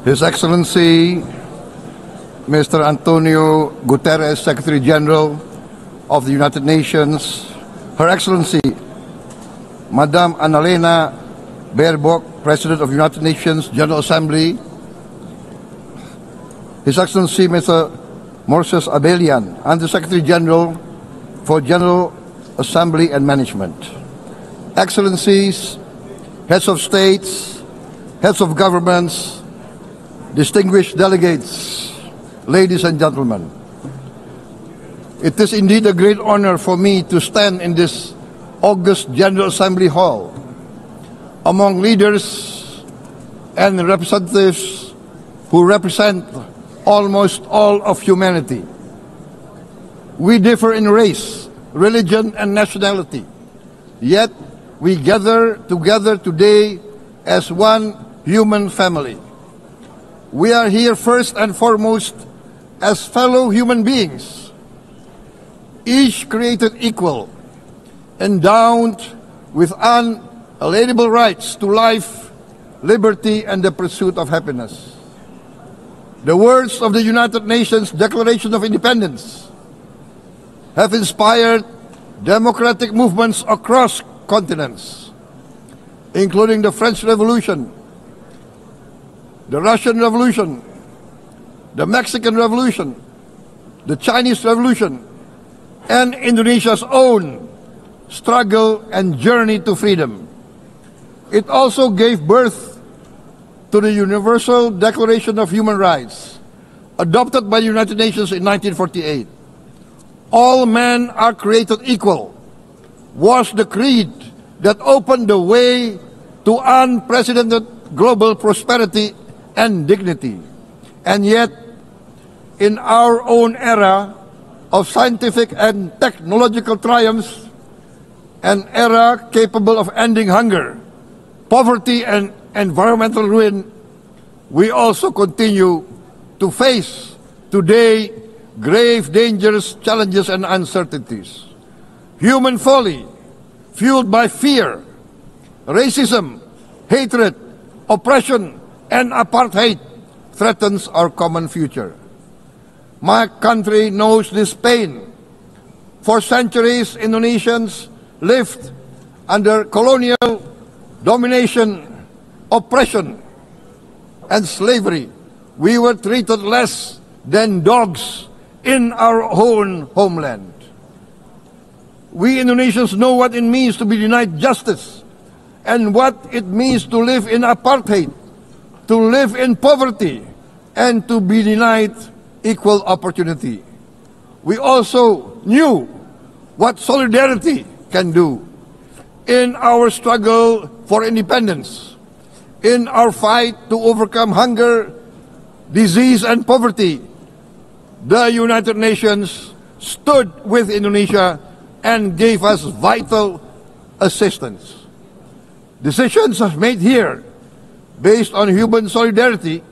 His Excellency Mr. Antonio Guterres, Secretary General of the United Nations, Her Excellency Madam Annalena Baerbock, President of the United Nations General Assembly, His Excellency Mr. Moses Abelian, Under-Secretary General for General Assembly and Management, Excellencies, Heads of States, Heads of Governments, distinguished delegates, ladies and gentlemen. It is indeed a great honor for me to stand in this august General Assembly Hall among leaders and representatives who represent almost all of humanity. We differ in race, religion, and nationality, yet we gather together today as one human family. We are here first and foremost as fellow human beings, each created equal, endowed with unalienable rights to life, liberty, and the pursuit of happiness. The words of the United Nations Declaration of Independence have inspired democratic movements across continents, including the French Revolution, the Russian Revolution, the Mexican Revolution, the Chinese Revolution, and Indonesia's own struggle and journey to freedom. It also gave birth to the Universal Declaration of Human Rights, adopted by the United Nations in 1948. All men are created equal was the creed that opened the way to unprecedented global prosperity and dignity. And yet, in our own era of scientific and technological triumphs, an era capable of ending hunger, poverty, and environmental ruin, we also continue to face today grave dangers, challenges, and uncertainties. Human folly, fueled by fear, racism, hatred, oppression, and apartheid, threatens our common future. My country knows this pain. For centuries, Indonesians lived under colonial domination, oppression, and slavery. We were treated less than dogs in our own homeland. We Indonesians know what it means to be denied justice and what it means to live in apartheid, to live in poverty, and to be denied equal opportunity. We also knew what solidarity can do in our struggle for independence, in our fight to overcome hunger, disease, and poverty. The United Nations stood with Indonesia and gave us vital assistance. Decisions made here based on human solidarity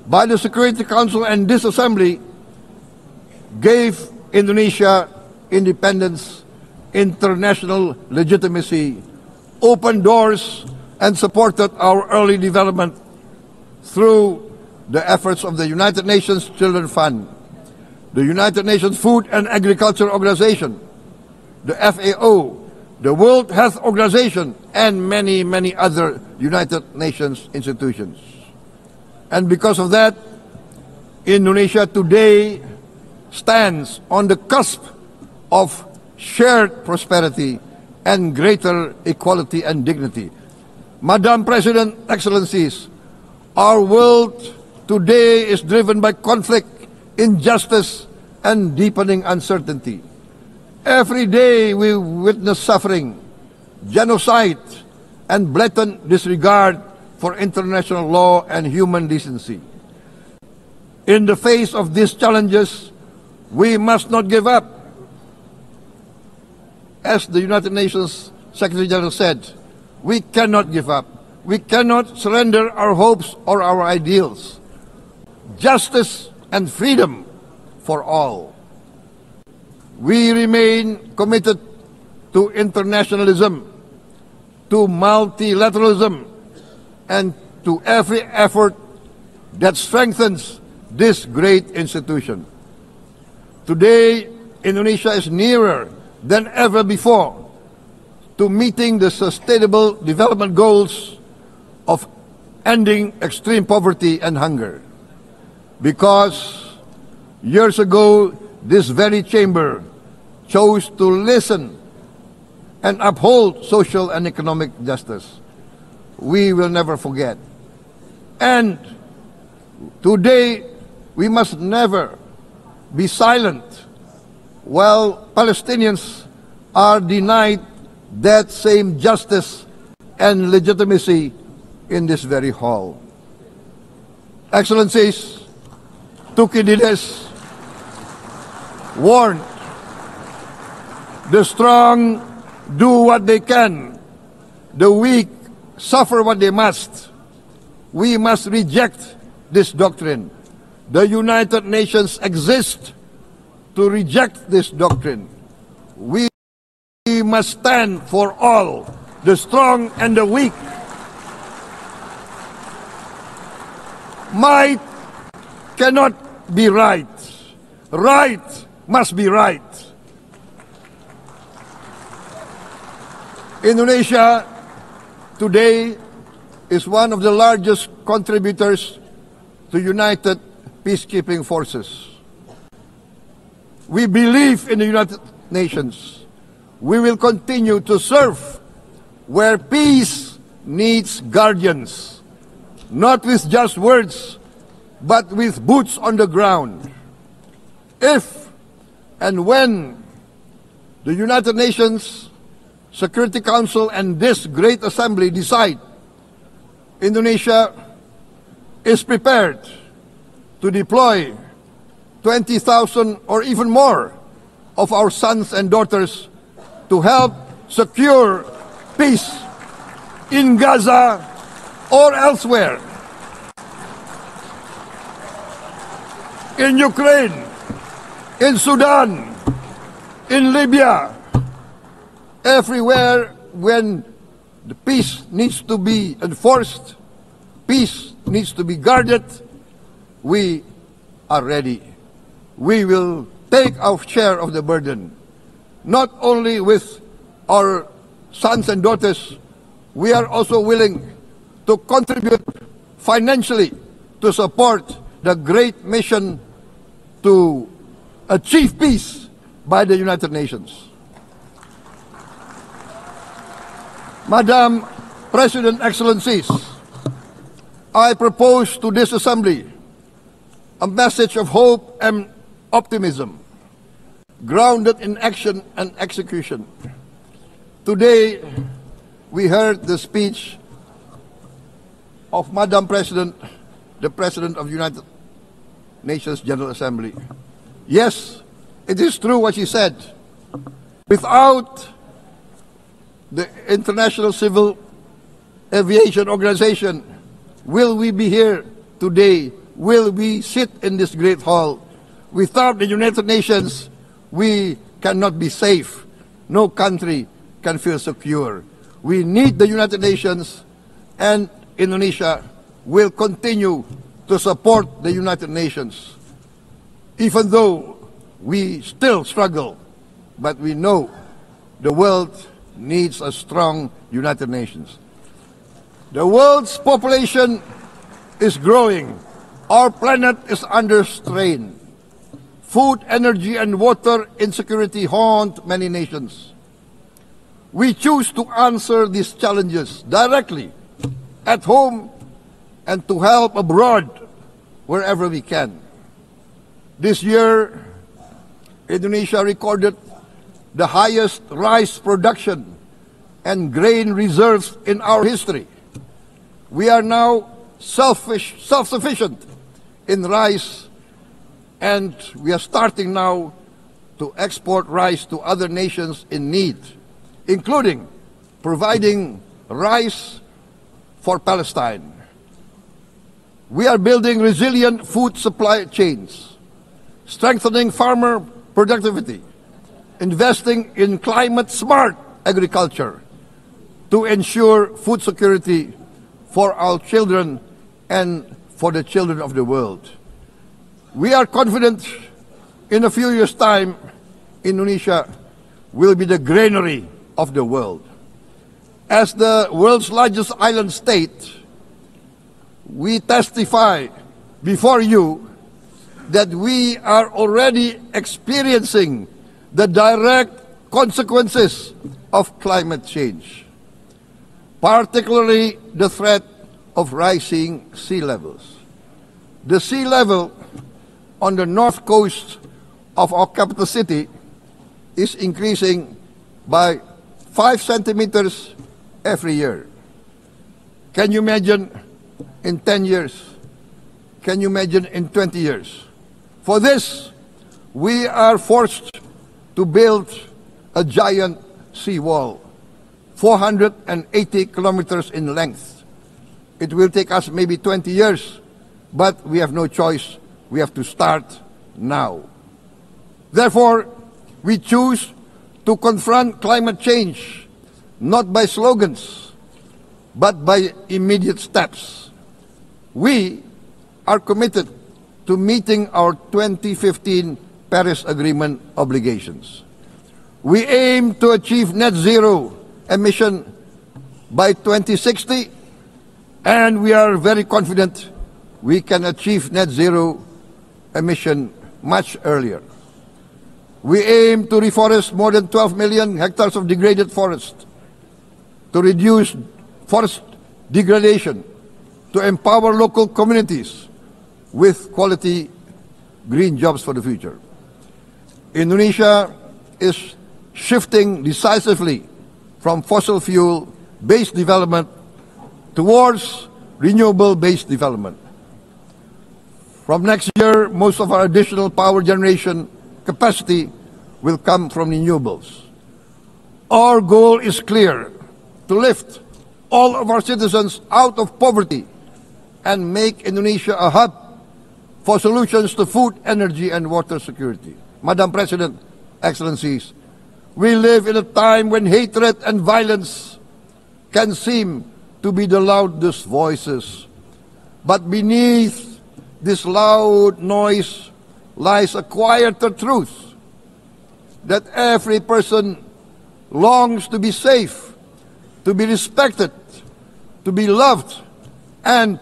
by the Security Council and this Assembly gave Indonesia independence, international legitimacy, opened doors, and supported our early development through the efforts of the United Nations Children Fund, the United Nations Food and Agriculture Organization, the FAO, the World Health Organization, and many, many other United Nations institutions. And because of that, Indonesia today stands on the cusp of shared prosperity and greater equality and dignity. Madam President, Excellencies, our world today is driven by conflict, injustice, and deepening uncertainty. Every day we witness suffering, genocide, and blatant disregard for international law and human decency. In the face of these challenges, we must not give up. As the United Nations Secretary General said, we cannot give up. We cannot surrender our hopes or our ideals. Justice and freedom for all. We remain committed to internationalism, to multilateralism, and to every effort that strengthens this great institution. Today, Indonesia is nearer than ever before to meeting the sustainable development goals of ending extreme poverty and hunger. Because years ago, this very chamber chose to listen and uphold social and economic justice. We will never forget. And today, we must never be silent while Palestinians are denied that same justice and legitimacy in this very hall. Excellencies, Thucydides warned, the strong do what they can, the weak suffer what they must. We must reject this doctrine. The United Nations exist to reject this doctrine. We must stand for all, the strong and the weak. Might cannot be right. Right must be right. Indonesia today is one of the largest contributors to United Peacekeeping Forces. We believe in the United Nations. We will continue to serve where peace needs guardians, not with just words, but with boots on the ground. If and when the United Nations Security Council and this great assembly decide Indonesia is prepared to deploy 20,000 or even more of our sons and daughters to help secure peace in Gaza or elsewhere, in Ukraine, in Sudan, in Libya, everywhere when the peace needs to be enforced, peace needs to be guarded, we are ready. We will take our share of the burden, not only with our sons and daughters, we are also willing to contribute financially to support the great mission to achieve peace by the United Nations. Madam President, Excellencies, I propose to this Assembly a message of hope and optimism, grounded in action and execution. Today, we heard the speech of Madam President, the President of the United Nations General Assembly. Yes, it is true what she said. Without the International Civil Aviation Organization, will we be here today? Will we sit in this great hall? Without the United Nations, we cannot be safe. No country can feel secure. We need the United Nations, and Indonesia will continue to support the United Nations. Even though we still struggle, but we know the world needs a strong United Nations. The world's population is growing. Our planet is under strain. Food, energy, and water insecurity haunt many nations. We choose to answer these challenges directly at home and to help abroad wherever we can. This year, Indonesia recorded the highest rice production and grain reserves in our history. We are now self-sufficient in rice, and we are starting now to export rice to other nations in need, including providing rice for Palestine. We are building resilient food supply chains, strengthening farmer productivity, investing in climate-smart agriculture to ensure food security for our children and for the children of the world. We are confident in a few years' time, Indonesia will be the granary of the world. As the world's largest island state, we testify before you that we are already experiencing the direct consequences of climate change, particularly the threat of rising sea levels. The sea level on the north coast of our capital city is increasing by 5 centimeters every year. Can you imagine in 10 years? Can you imagine in 20 years? For this, we are forced to build a giant seawall, 480 kilometers in length. It will take us maybe 20 years, but we have no choice. We have to start now. Therefore, we choose to confront climate change not by slogans, but by immediate steps. We are committed to meeting our 2015 Paris Agreement obligations. We aim to achieve net zero emission by 2060, and we are very confident we can achieve net zero emission much earlier. We aim to reforest more than 12 million hectares of degraded forest, to reduce forest degradation, to empower local communities with quality green jobs for the future. Indonesia is shifting decisively from fossil fuel-based development towards renewable-based development. From next year, most of our additional power generation capacity will come from renewables. Our goal is clear: to lift all of our citizens out of poverty and make Indonesia a hub for solutions to food, energy, and water security. Madam President, Excellencies, we live in a time when hatred and violence can seem to be the loudest voices. But beneath this loud noise lies a quieter truth, that every person longs to be safe, to be respected, to be loved, and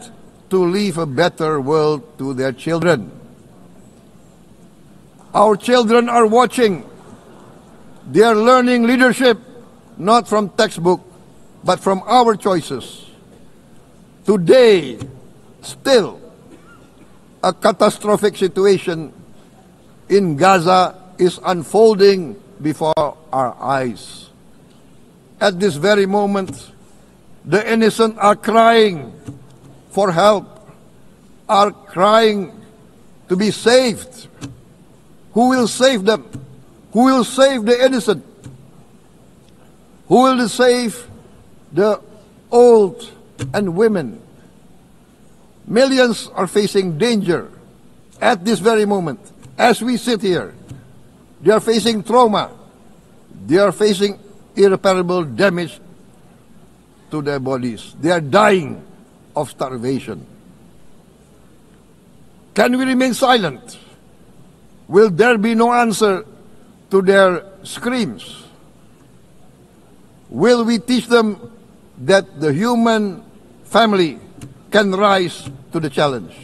to leave a better world to their children. Our children are watching. They are learning leadership not from textbook, but from our choices. Today, still, a catastrophic situation in Gaza is unfolding before our eyes. At this very moment, the innocent are crying for help, are crying to be saved. Who will save them? Who will save the innocent? Who will save the old and women? Millions are facing danger at this very moment. As we sit here, they are facing trauma. They are facing irreparable damage to their bodies. They are dying of starvation. Can we remain silent? Will there be no answer to their screams? Will we teach them that the human family can rise to the challenge?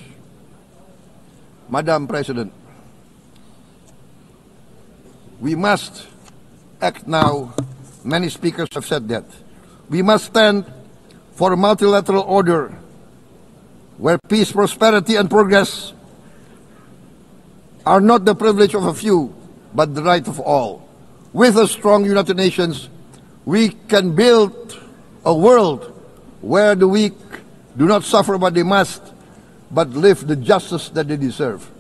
Madam President, we must act now. Many speakers have said that. We must stand for a multilateral order where peace, prosperity, and progress are not the privilege of a few, but the right of all. With a strong United Nations, we can build a world where the weak do not suffer what they must, but live the justice that they deserve.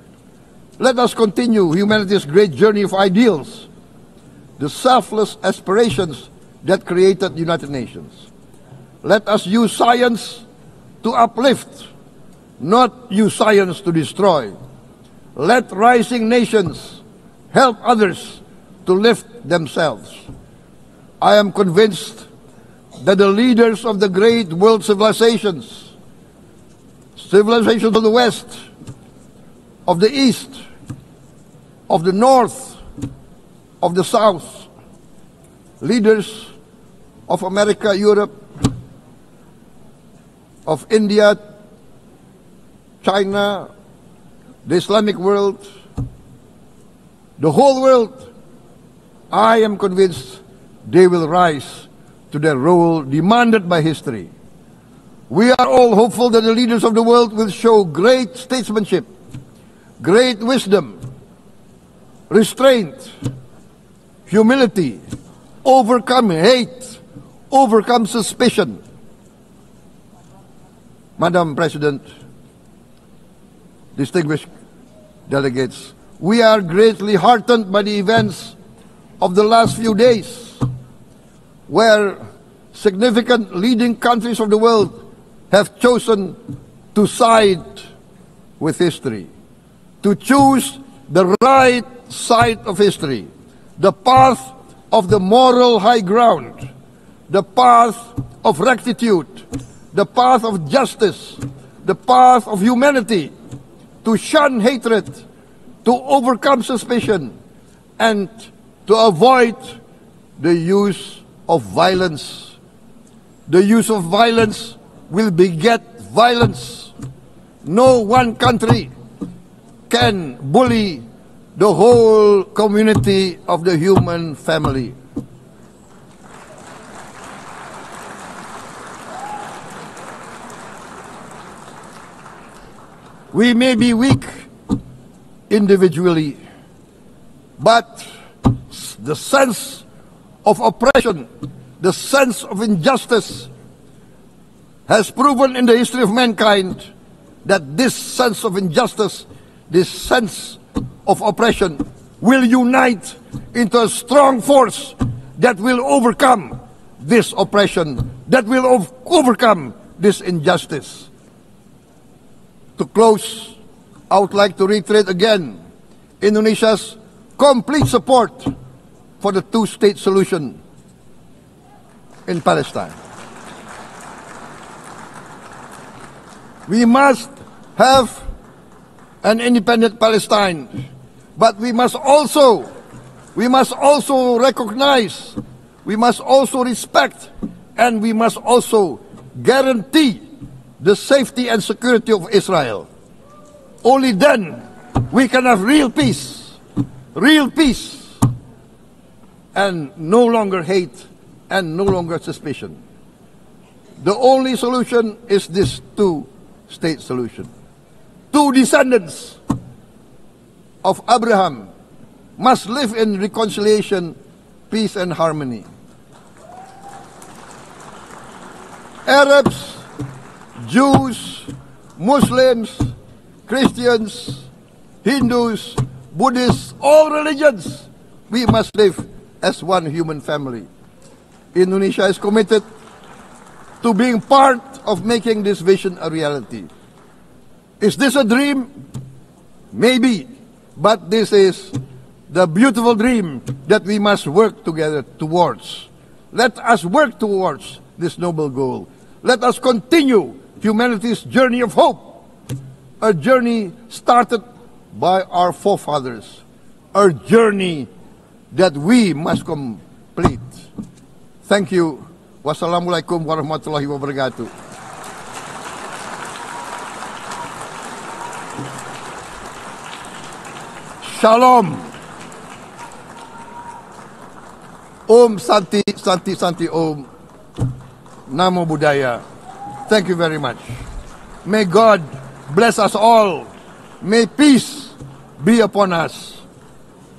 Let us continue humanity's great journey of ideals, the selfless aspirations that created the United Nations. Let us use science to uplift, not use science to destroy. Let rising nations help others to lift themselves. I am convinced that the leaders of the great world civilizations civilizations of the West, of the East, of the North, of the South, leaders of America, Europe, of India, China, the Islamic world, the whole world, I am convinced they will rise to their role demanded by history. We are all hopeful that the leaders of the world will show great statesmanship, great wisdom, restraint, humility, overcome hate, overcome suspicion. Madam President, distinguished delegates, we are greatly heartened by the events of the last few days, where significant leading countries of the world have chosen to side with history, to choose the right side of history, the path of the moral high ground, the path of rectitude, the path of justice, the path of humanity, to shun hatred, to overcome suspicion, and to avoid the use of violence. The use of violence will beget violence. No one country can bully the whole community of the human family. We may be weak individually, but the sense of oppression, the sense of injustice has proven in the history of mankind that this sense of injustice, this sense of oppression will unite into a strong force that will overcome this oppression, that will overcome this injustice. To close, I would like to reiterate again Indonesia's complete support for the two-state solution in Palestine. We must have an independent Palestine, but we must also recognize, we must also respect, and we must also guarantee the safety and security of Israel. Only then we can have real peace, and no longer hate and no longer suspicion. The only solution is this two-state solution. Two descendants of Abraham must live in reconciliation, peace, and harmony. Arabs, Jews, Muslims, Christians, Hindus, Buddhists, all religions, we must live as one human family. Indonesia is committed to being part of making this vision a reality. Is this a dream? Maybe, but this is the beautiful dream that we must work together towards. Let us work towards this noble goal. Let us continue humanity's journey of hope, a journey started by our forefathers, a journey that we must complete. Thank you. Wassalamualaikum warahmatullahi wabarakatuh. Shalom. Om Santi, Santi, Santi Om. Namo Buddhaya. Thank you very much. May God bless us all. May peace be upon us.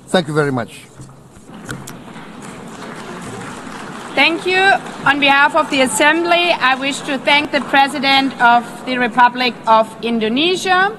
Thank you very much. Thank you. On behalf of the Assembly, I wish to thank the President of the Republic of Indonesia,